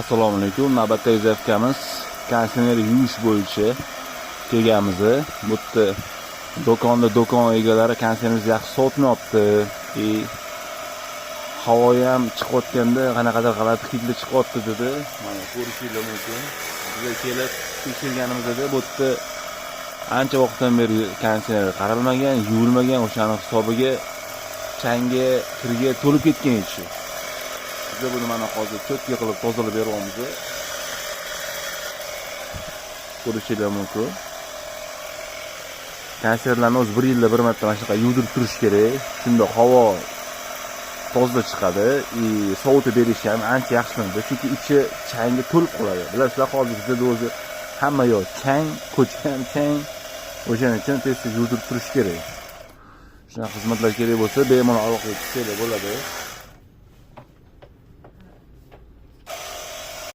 Assalomu alaykum. Navbatdagi zaftamiz konditsioner yuvish bo'yicha kelganmiz. Bu yerda do'kon egalari konditsionerimizni yaxshi sotmayapti. Havo ham chiqayotganda qanaqadir g'alati hidlar chiqyapti dedi. Mana ko'rishingiz mumkin. Bizga kelib tekshirganimizda bu yerda ancha vaqtdan beri konditsioner qaralmagan, yuvilmagan, o'shaning hisobiga changi, kirga to'lib ketgan edi. Biz buni mana hozir cho'tka qilib tozalab beryapmiz. Ko'rishingiz mumkin. Konditsionerlarni o'zi 1 yilda bir marta mana shunaqa yuvdirib turish kerak. Shunda havo toza chiqadi, sovutib berish ham ancha yaxshilanadi. Chunki ichi changga to'lib qoladi. Bilasizlar, hozir bizda o'zi hamma yoq chang, ko'chgan chang. O'shaning uchun tez-tez yuvdirib turish kerak. Shunaqa xizmatlar kerak bo'lsa, bemalol aloqa qilib bo'ladi.